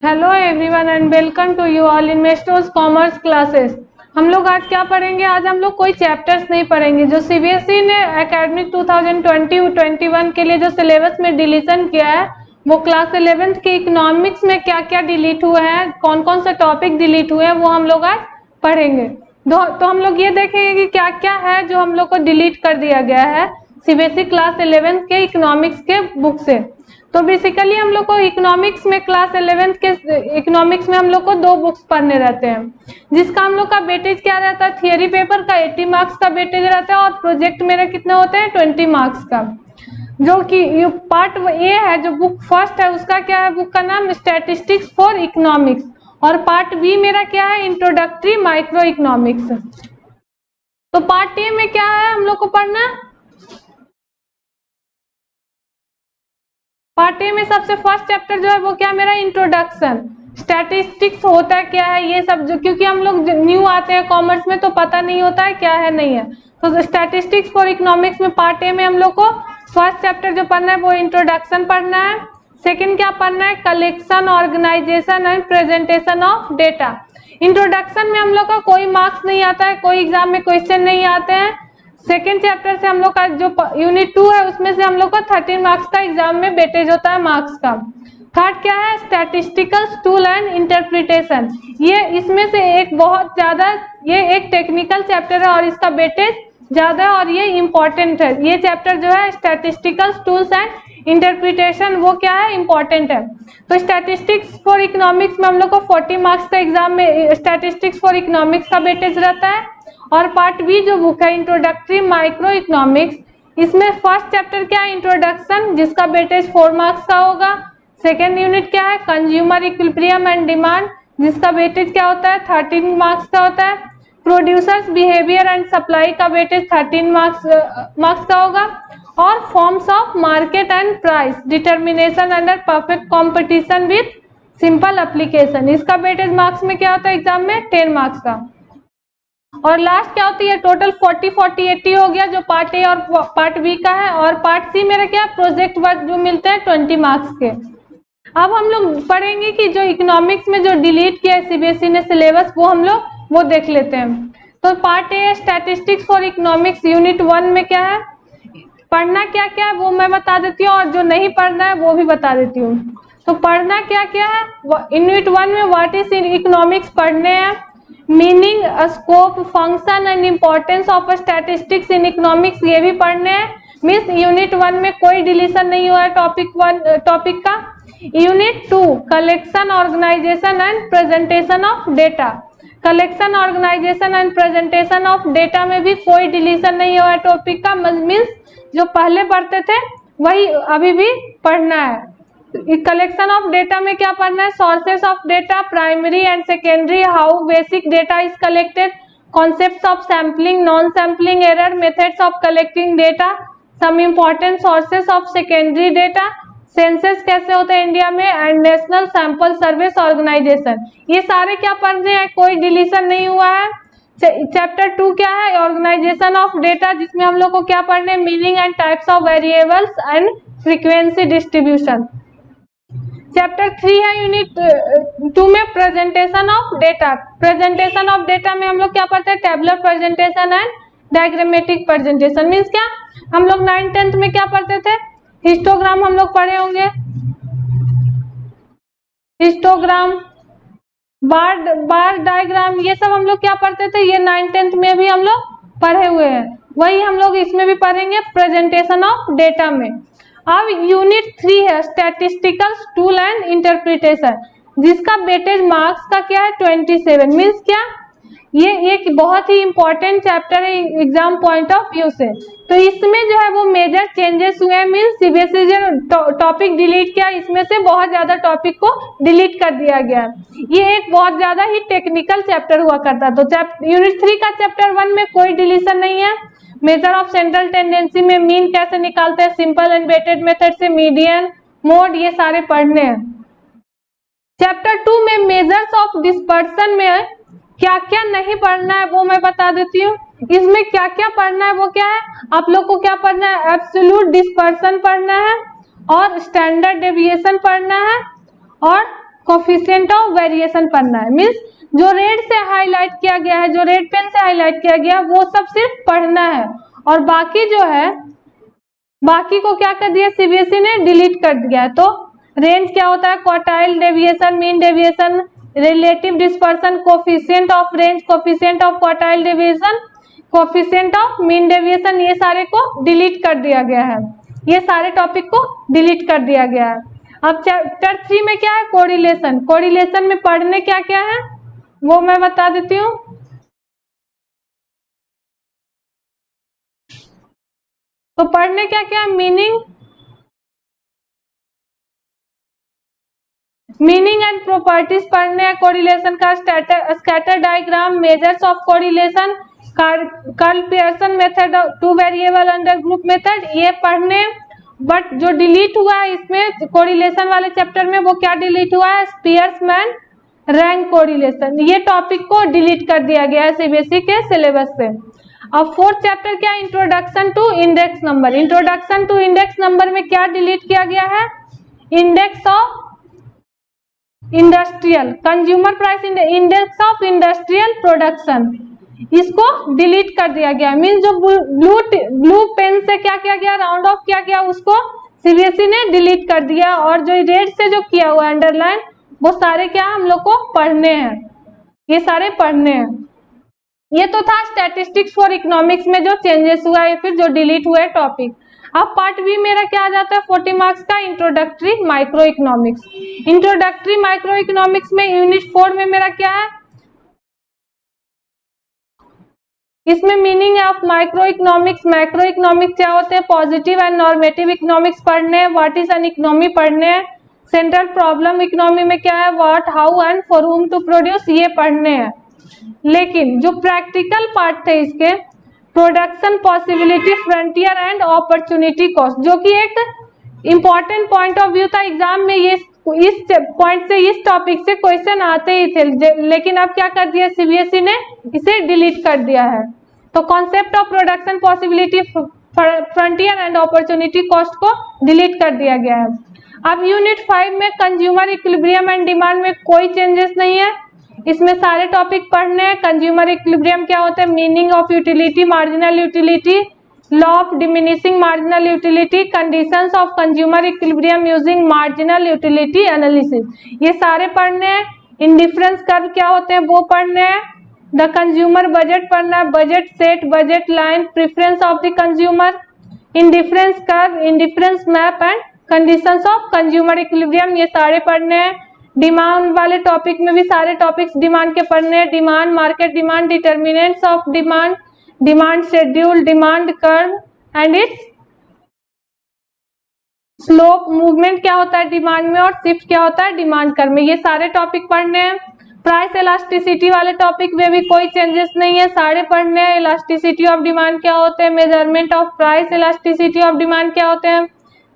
Hello everyone and welcome to you all in Mestos commerce classes. हम लोग आज क्या पढ़ेंगे? आज हम लोग कोई चैप्टर्स नहीं पढ़ेंगे। जो सीबीएसई ने एकेडमिक 2020-21 के लिए जो सिलेबस में डिलीशन किया है, वो क्लास 11th के इकोनॉमिक्स में क्या क्या डिलीट हुए हैं, कौन कौन से टॉपिक डिलीट हुए हैं, वो हम लोग आज पढ़ेंगे। तो हम लोग ये देखेंगे कि क्या क्या है जो हम लोग को डिलीट कर दिया गया है सीबीएसई क्लास 11th के इकोनॉमिक्स के बुक से। तो बेसिकली हम लोग को इकोनॉमिक्स में क्लास 11th के इकोनॉमिक्स में हम लोग को 2 बुक्स पढ़ने रहते हैं, जिसका हम लोग का वेटेज क्या रहता है? थियरी पेपर का 80 मार्क्स का वेटेज रहता है और प्रोजेक्ट मेरा कितना होता है? 20 मार्क्स का। जो कि पार्ट ए है, जो बुक फर्स्ट है, उसका क्या है? बुक का नाम स्टैटिस्टिक्स फॉर इकोनॉमिक्स। और पार्ट बी मेरा क्या है? Introductory micro economics. तो पार्ट ए में क्या है हम लोग को पढ़ना? पार्ट ए में सबसे फर्स्ट चैप्टर जो है वो क्या मेरा? इंट्रोडक्शन। स्टैटिस्टिक्स होता है क्या है, ये सब जो, क्योंकि हम लोग न्यू आते हैं कॉमर्स में तो पता नहीं होता है क्या है नहीं है। तो स्टैटिस्टिक्स फॉर इकोनॉमिक्स में पार्ट ए में हम लोग को फर्स्ट चैप्टर जो पढ़ना है वो इंट्रोडक्शन पढ़ना है। सेकेंड क्या पढ़ना है? Collection, organisation and presentation of data. Introduction में हम लोग का कोई मार्क्स नहीं आता है, कोई एग्जाम में क्वेश्चन नहीं आते हैं। सेकेंड चैप्टर से हम लोग का जो यूनिट 2 है, उसमें से हम लोग का 13 मार्क्स का एग्जाम में वेटेज होता है मार्क्स का। थर्ड क्या है? Statistical tool and interpretation. ये इसमें से एक बहुत ज्यादा, ये एक टेक्निकल चैप्टर है और इसका वेटेज ज्यादा है और ये इंपॉर्टेंट है। ये चैप्टर जो है स्टैटिस्टिकल टूल्स एंड इंटरप्रिटेशन, वो क्या है? इंपॉर्टेंट है। तो स्टैटिस्टिक्स फॉर इकोनॉमिक्स में हम लोग को 40 मार्क्स का एग्जाम में स्टैटिस्टिक्स फॉर इकोनॉमिक्स का वेटेज रहता है। और पार्ट बी जो बुक है इंट्रोडक्टरी माइक्रो इकोनॉमिक्स, इसमें फर्स्ट चैप्टर क्या है? इंट्रोडक्शन, जिसका वेटेज 4 मार्क्स का होगा। सेकेंड यूनिट क्या है? कंज्यूमर इक्विलिब्रियम एंड डिमांड, जिसका वेटेज क्या होता है? 13 मार्क्स का होता है। प्रोड्यूसर्स बिहेवियर एंड सप्लाई का वेटेज 13 मार्क्स का होगा। और forms of market and price determination under perfect competition with simple application, इसका वेटेज मार्क्स में क्या होता है एग्जाम में? 10 मार्क्स का। और लास्ट क्या होती है? टोटल 40 40 80 हो गया, जो पार्ट ए और पार्ट बी का है। और पार्ट सी मेरा क्या? प्रोजेक्ट वर्क जो मिलते हैं 20 मार्क्स के। अब हम लोग पढ़ेंगे कि जो इकोनॉमिक्स में जो डिलीट किया है सीबीएसई ने सिलेबस, वो हम लोग वो देख लेते हैं। तो part A statistics for economics unit 1 में क्या है? पढ़ना क्या क्या है वो मैं बता देती हूँ, और जो नहीं पढ़ना है वो भी बता देती हूँ। तो पढ़ना क्या क्या है? यूनिट 1 में व्हाट इज इकोनॉमिक्स पढ़ने हैं, meaning, scope, function and importance of statistics in economics, ये भी पढ़ने हैं। मीन्स यूनिट 1 में कोई डिलीशन नहीं हुआ है टॉपिक का। Unit 2 collection, organisation and presentation of data. Collection, organisation and presentation of data में भी कोई डिलीशन नहीं हुआ है टॉपिक का। मीन्स जो पहले पढ़ते थे वही अभी भी पढ़ना है। कलेक्शन ऑफ डेटा में क्या पढ़ना है? Sources of data, primary and secondary, how basic data is collected, concepts of sampling, non sampling error, methods of collecting data, some important sources of secondary data, census कैसे होता है India में, and national sample service organisation. ये सारे क्या पढ़ने हैं? कोई डिलीशन नहीं हुआ है। चैप्टर 2 क्या है? ऑर्गेनाइजेशन ऑफ डेटा, जिसमें हम लोग को क्या पढ़ने? Meaning and types of variables and frequency distribution. Chapter 3 है यूनिट 2 में presentation of data. Presentation of data में हम लोग क्या पढ़ते हैं? Tabular presentation and diagrammatic presentation. Means क्या? हम लोग 9th 10th में क्या पढ़ते थे? हिस्टोग्राम हम लोग पढ़े होंगे, हिस्टोग्राम, बार डायग्राम, ये सब हम लोग क्या पढ़ते थे? ये 9th 10th में भी हम लोग पढ़े हुए हैं, वही हम लोग इसमें भी पढ़ेंगे प्रेजेंटेशन ऑफ डेटा में। अब यूनिट 3 है स्टैटिस्टिकल टूल एंड इंटरप्रिटेशन, जिसका वेटेज मार्क्स का क्या है? 27। मीन्स क्या? ये एक बहुत ही इंपॉर्टेंट चैप्टर है एग्जाम पॉइंट ऑफ व्यू से। तो इसमें जो है वो मेजर चेंजेस हुए हैं। मीन्स सीबीएसई जो टॉपिक डिलीट किया, इसमें से बहुत ज्यादा टॉपिक को डिलीट कर दिया गया। ये एक बहुत ज्यादा ही टेक्निकल चैप्टर हुआ करता। तो यूनिट 3 का चैप्टर 1 में कोई डिलीशन नहीं है। मेजर ऑफ सेंट्रल टेंडेंसी में मीन कैसे निकालते हैं, सिंपल एंड वेटेड मेथड से मीडियन, मोड, ये सारे पढ़ने हैं। चैप्टर 2 में मेजर्स ऑफ डिस्पर्सन में क्या क्या नहीं पढ़ना है वो मैं बता देती हूँ। इसमें क्या क्या पढ़ना है वो क्या है? आप लोग को क्या पढ़ना है? एब्सोल्यूट डिस्पर्सन पढ़ना है, और स्टैंडर्ड डेविएशन पढ़ना है, और कोफिशिएंट ऑफ वेरिएशन पढ़ना है। मीन्स जो रेड से हाईलाइट किया गया है, जो रेड पेन से हाईलाइट किया गया है, वो सब सिर्फ पढ़ना है, और बाकी जो है, बाकी को क्या कर दिया सीबीएसई ने, डिलीट कर दिया है। तो रेंज क्या होता है, quartile deviation, mean deviation, relative dispersion, coefficient of range, coefficient of quartile deviation, coefficient of mean deviation, ये सारे को डिलीट कर दिया गया है, ये सारे टॉपिक को डिलीट कर दिया गया है। अब चैप्टर 3 में क्या है, कोरिलेशन। कोरिलेशन में पढ़ने क्या क्या है वो मैं बता देती हूँ। तो पढ़ने क्या क्या है, मीनिंग एंड प्रॉपर्टीज पढ़ने हैं कोरिलेशन का, scatter diagram, measures of correlation, curl Pearson method, two variable under group method, ये पढ़ने। बट जो डिलीट हुआ है इसमें कोरिलेशन वाले चैप्टर में, वो क्या डिलीट हुआ है, स्पियर्समैन रैंक कोरिलेशन, ये टॉपिक को डिलीट कर दिया गया है सीबीएसई के सिलेबस से। अब फोर्थ चैप्टर क्या, introduction to index number. Introduction to index number में क्या डिलीट किया गया है, index of industrial consumer price index of industrial production, इसको डिलीट कर दिया गया। मीन्स जो ब्लू पेन से क्या किया गया, राउंड ऑफ किया गया, उसको सीबीएसई ने डिलीट कर दिया, और जो रेड से जो किया हुआ अंडरलाइन, वो सारे क्या हम लोग को पढ़ने हैं, ये सारे पढ़ने हैं। ये तो था स्टैटिस्टिक्स फॉर इकोनॉमिक्स में जो चेंजेस हुआ है, फिर जो डिलीट हुआ है टॉपिक। अब पार्ट बी मेरा क्या आ जाता है, 40 मार्क्स का introductory micro economics. Introductory micro economics में यूनिट 4 में मेरा क्या है, इसमें meaning of micro economics, macro economics क्या होते हैं, पॉजिटिव एंड नॉर्मेटिव इकोनॉमिक्स पढ़ने, व्हाट इज एन इकोनॉमी पढ़ने, सेंट्रल प्रॉब्लम इकोनॉमी में क्या है, what, how and for whom to produce, ये पढ़ने हैं। लेकिन जो प्रैक्टिकल पार्ट थे इसके, production possibility, frontier and opportunity cost, जो कि एक इंपॉर्टेंट पॉइंट ऑफ व्यू था एग्जाम में, ये इस पॉइंट से, इस टॉपिक से क्वेश्चन आते ही थे, लेकिन अब क्या कर दिया सीबीएसई ने, इसे डिलीट कर दिया है। तो concept of production possibility, frontier and opportunity cost को डिलीट कर दिया गया है। अब यूनिट 5 में कंज्यूमर इक्विलिब्रियम एंड डिमांड में कोई चेंजेस नहीं है, इसमें सारे टॉपिक पढ़ने हैं। कंज्यूमर इक्विलिब्रियम क्या होता है, meaning of utility, marginal utility, law of diminishing marginal utility, conditions of consumer equilibrium using marginal utility analysis, ये सारे पढ़ने हैं। इंडिफरेंस कर्व क्या होते हैं वो पढ़ने हैं। द कंज्यूमर बजट पढ़ना है, budget set, budget line, preference of the consumer, indifference curve, indifference map and conditions of consumer equilibrium, ये सारे पढ़ने हैं। डिमांड वाले टॉपिक में भी सारे टॉपिक्स डिमांड के पढ़ने हैं, demand, market demand, determinants of demand, demand schedule, demand curve and its slope, movement क्या होता है डिमांड में, और शिफ्ट क्या होता है डिमांड कर्व में, ये सारे टॉपिक पढ़ने हैं। प्राइस इलास्टिसिटी वाले टॉपिक में भी कोई चेंजेस नहीं है, सारे पढ़ने हैं। इलास्टिसिटी ऑफ डिमांड क्या होते हैं, measurement of price, elasticity of demand क्या होते हैं,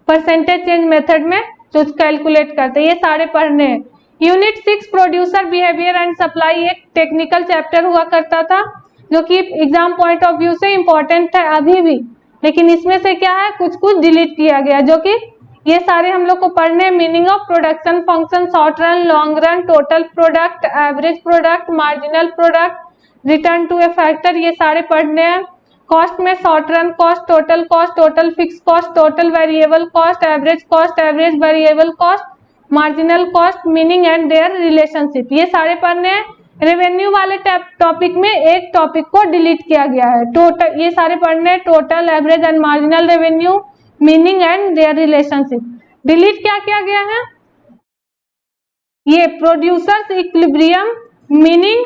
परसेंटेज चेंज मेथड में जो कैलकुलेट करते हैं, ये सारे पढ़ने हैं। Unit 6 producer behaviour and supply, एक टेक्निकल चैप्टर हुआ करता था जो कि एग्जाम पॉइंट ऑफ व्यू से इंपॉर्टेंट है अभी भी, लेकिन इसमें से क्या है कुछ कुछ डिलीट किया गया, जो कि ये सारे हम लोग को पढ़ने हैं। Meaning of production function, short run, long run, total product, average product, marginal product, return to a factor, ये सारे पढ़ने हैं। कॉस्ट में short run cost, total cost, total fix cost, total variable cost, average variable cost, marginal cost, meaning and their relationship, ये सारे पढ़ने हैं। Revenue वाले टॉपिक में एक टॉपिक को डिलीट किया गया है, टोटल, ये सारे पढ़ने हैं। Total, average and marginal revenue, meaning and their relationship, delete क्या किया गया है, ये producers equilibrium, meaning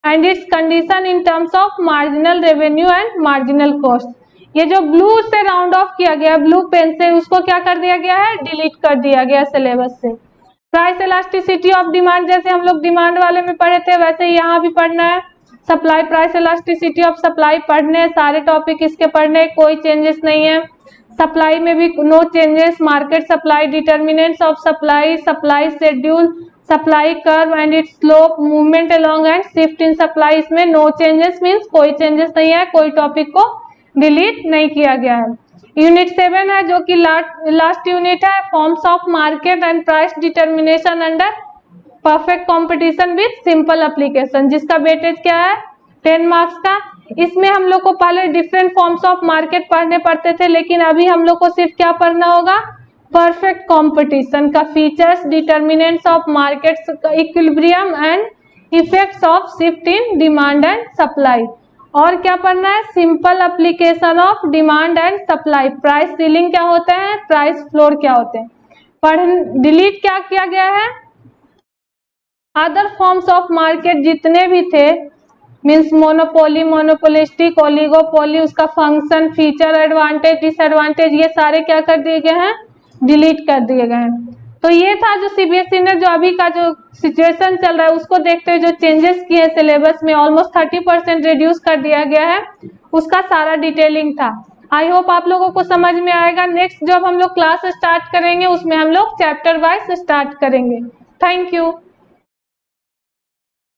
and it's condition in terms of marginal revenue and marginal cost, ये जो ब्लू से राउंड ऑफ किया गया, ब्लू पेन से, उसको क्या कर दिया गया है, डिलीट कर दिया गया सिलेबस से। प्राइस इलास्टिसिटी ऑफ डिमांड, जैसे हम लोग डिमांड वाले में पढ़े थे वैसे ही यहाँ भी पढ़ना है। Supply, price elasticity of supply पढ़ने हैं, सारे टॉपिक इसके पढ़ने हैं, कोई चेंजेस नहीं है। सप्लाई में भी no changes, market supply, determinants of supply, supply schedule, supply curve and its slope, movement along and shift in supply, इसमें नो चेंजेस मीन्स कोई चेंजेस नहीं है, कोई टॉपिक को डिलीट नहीं किया गया है। यूनिट 7 है जो कि लास्ट यूनिट है, forms of market and price determination under perfect competition with simple application, जिसका वेटेज क्या है 10 मार्क्स का। इसमें हम लोग को पहले डिफरेंट फॉर्म्स ऑफ मार्केट पढ़ने पड़ते थे, लेकिन अभी हम लोग को सिर्फ क्या पढ़ना होगा, परफेक्ट कंपटीशन का features, determinants of markets, equilibrium and effects of shift in demand and supply. और क्या पढ़ना है, simple application of demand and supply, price ceiling क्या होते हैं, प्राइस फ्लोर क्या होते हैं। डिलीट क्या किया गया है, अदर फॉर्म्स ऑफ मार्केट जितने भी थे, मीन्स मोनोपोली, मोनोपोलिस्टिक, ओलिगोपोली, उसका फंक्शन, फीचर, एडवांटेज, डिसएडवांटेज, ये सारे क्या कर दिए गए हैं, डिलीट कर दिए गए हैं। तो ये था जो सीबीएसई ने जो अभी का जो सिचुएशन चल रहा है उसको देखते हुए जो चेंजेस किए सिलेबस में, ऑलमोस्ट 30% रिड्यूस कर दिया गया है, उसका सारा डिटेलिंग था। आई होप आप लोगों को समझ में आएगा। नेक्स्ट जब हम लोग क्लास स्टार्ट करेंगे उसमें हम लोग चैप्टर वाइज स्टार्ट करेंगे। Thank you.